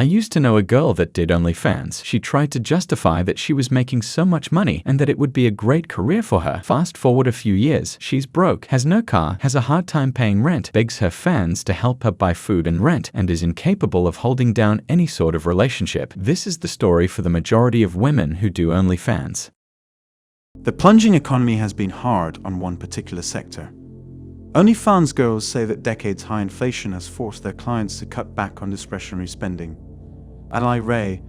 I used to know a girl that did OnlyFans. She tried to justify that she was making so much money and that it would be a great career for her. Fast forward a few years, she's broke, has no car, has a hard time paying rent, begs her fans to help her buy food and rent, and is incapable of holding down any sort of relationship. This is the story for the majority of women who do OnlyFans. The plunging economy has been hard on one particular sector. OnlyFans girls say that decades-high inflation has forced their clients to cut back on discretionary spending. Ally Ray,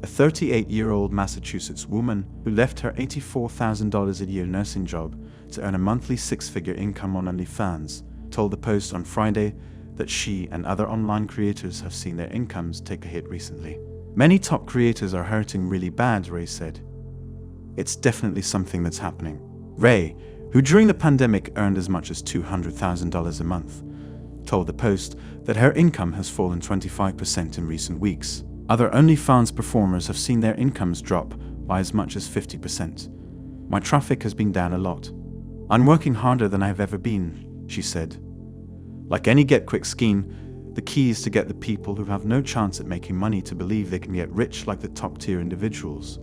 a 38-year-old Massachusetts woman who left her $84,000 a year nursing job to earn a monthly six-figure income on OnlyFans, told the Post on Friday that she and other online creators have seen their incomes take a hit recently. Many top creators are hurting really bad, Ray said. It's definitely something that's happening. Ray, who during the pandemic earned as much as $200,000 a month, told the Post that her income has fallen 25% in recent weeks. Other OnlyFans performers have seen their incomes drop by as much as 50%. My traffic has been down a lot. I'm working harder than I've ever been, she said. Like any get-quick scheme, the key is to get the people who have no chance at making money to believe they can get rich like the top-tier individuals.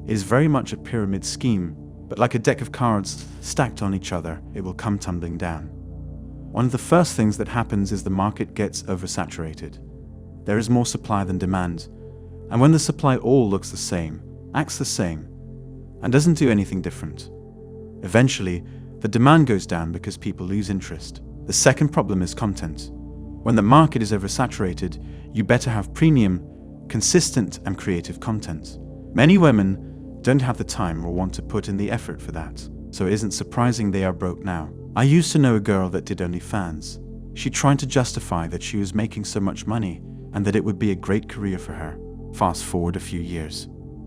It is very much a pyramid scheme, but like a deck of cards stacked on each other, it will come tumbling down. One of the first things that happens is the market gets oversaturated. There is more supply than demand, and when the supply all looks the same, acts the same, and doesn't do anything different, eventually the demand goes down because people lose interest. The second problem is content. When the market is oversaturated, you better have premium, consistent, and creative content. Many women don't have the time or want to put in the effort for that, so it isn't surprising they are broke now. I used to know a girl that did OnlyFans. She tried to justify that she was making so much money and that it would be a great career for her. Fast forward a few years.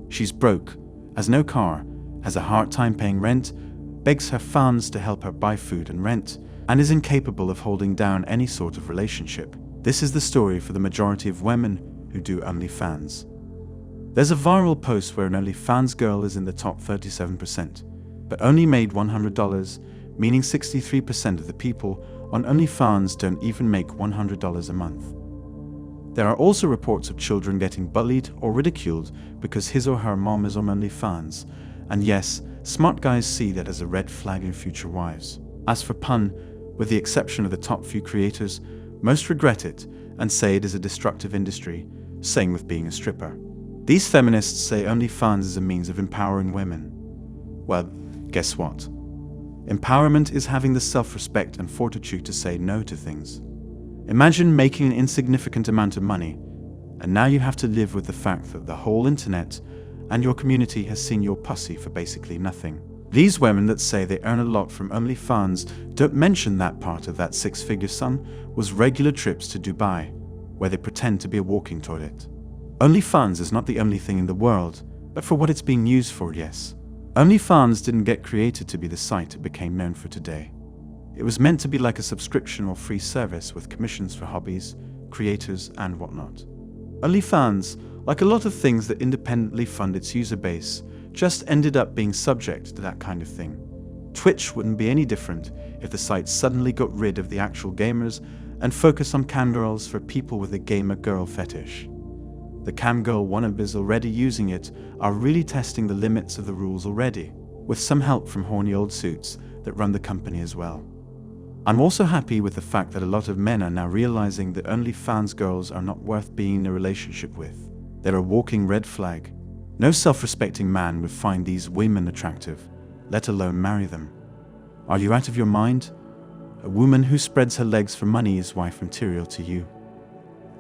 She's broke, has no car, has a hard time paying rent, begs her fans to help her buy food and rent, and is incapable of holding down any sort of relationship. This is the story for the majority of women who do OnlyFans. There's a viral post where an OnlyFans girl is in the top 37%, but only made $100, meaning 63% of the people on OnlyFans don't even make $100 a month. There are also reports of children getting bullied or ridiculed because his or her mom is on OnlyFans, and yes, smart guys see that as a red flag in future wives. As for pun, with the exception of the top few creators, most regret it and say it is a destructive industry, same with being a stripper. These feminists say OnlyFans is a means of empowering women. Well, guess what? Empowerment is having the self-respect and fortitude to say no to things. Imagine making an insignificant amount of money, and now you have to live with the fact that the whole internet and your community has seen your pussy for basically nothing. These women that say they earn a lot from OnlyFans don't mention that part of that six-figure sum was regular trips to Dubai, where they pretend to be a walking toilet. OnlyFans is not the only thing in the world, but for what it's being used for, yes. OnlyFans didn't get created to be the site it became known for today. It was meant to be like a subscription or free service with commissions for hobbies, creators, and whatnot. OnlyFans, like a lot of things that independently fund its user base, just ended up being subject to that kind of thing. Twitch wouldn't be any different if the site suddenly got rid of the actual gamers and focused on cam girls for people with a gamer girl fetish. The cam girl wannabes already using it are really testing the limits of the rules already, with some help from horny old suits that run the company as well. I'm also happy with the fact that a lot of men are now realizing that OnlyFans girls are not worth being in a relationship with. They're a walking red flag. No self-respecting man would find these women attractive, let alone marry them. Are you out of your mind? A woman who spreads her legs for money is wife material to you.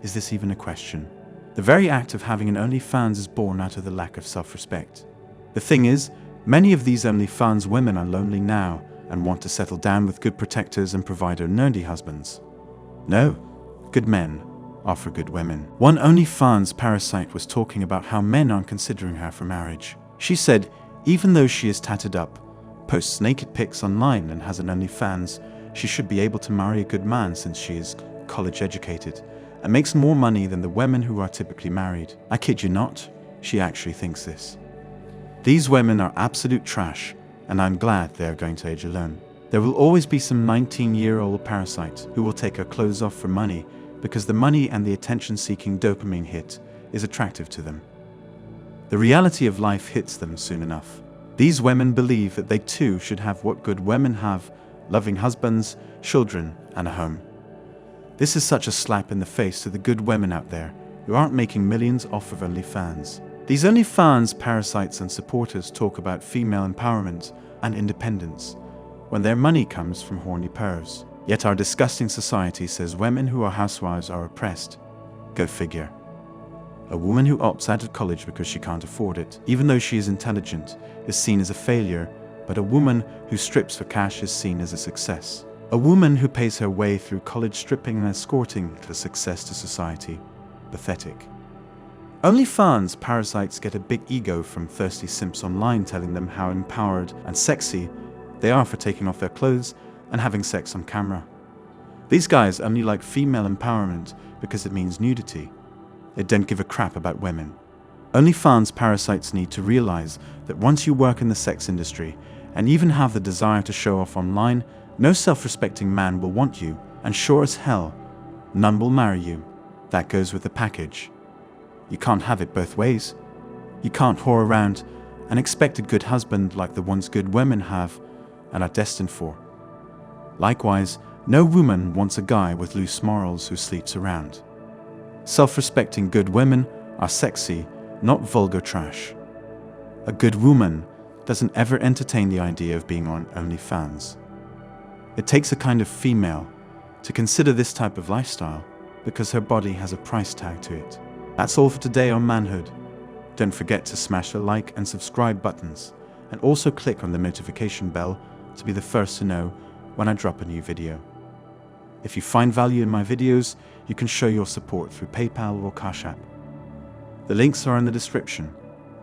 Is this even a question? The very act of having an OnlyFans is born out of the lack of self-respect. The thing is, many of these OnlyFans women are lonely now and want to settle down with good protectors and provider nerdy husbands. No, good men are for good women. One OnlyFans parasite was talking about how men aren't considering her for marriage. She said, even though she is tatted up, posts naked pics online and has an OnlyFans, she should be able to marry a good man since she is college educated and makes more money than the women who are typically married. I kid you not, she actually thinks this. These women are absolute trash, and I'm glad they are going to age alone. There will always be some 19-year-old parasite who will take her clothes off for money, because the money and the attention-seeking dopamine hit is attractive to them. The reality of life hits them soon enough. These women believe that they too should have what good women have: loving husbands, children, and a home. This is such a slap in the face to the good women out there who aren't making millions off of OnlyFans. These OnlyFans parasites and supporters talk about female empowerment and independence when their money comes from horny pervs. Yet our disgusting society says women who are housewives are oppressed. Go figure. A woman who opts out of college because she can't afford it, even though she is intelligent, is seen as a failure, but a woman who strips for cash is seen as a success. A woman who pays her way through college stripping and escorting to success to society. Pathetic. OnlyFans parasites get a big ego from thirsty simps online telling them how empowered and sexy they are for taking off their clothes and having sex on camera. These guys only like female empowerment because it means nudity. They don't give a crap about women. OnlyFans parasites need to realize that once you work in the sex industry and even have the desire to show off online, no self-respecting man will want you, and sure as hell, none will marry you. That goes with the package. You can't have it both ways. You can't whore around and expect a good husband like the ones good women have and are destined for. Likewise, no woman wants a guy with loose morals who sleeps around. Self-respecting good women are sexy, not vulgar trash. A good woman doesn't ever entertain the idea of being on OnlyFans. It takes a kind of female to consider this type of lifestyle because her body has a price tag to it. That's all for today on Manhood. Don't forget to smash the like and subscribe buttons, and also click on the notification bell to be the first to know when I drop a new video. If you find value in my videos, you can show your support through PayPal or Cash App. The links are in the description.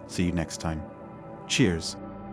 See you next time. Cheers.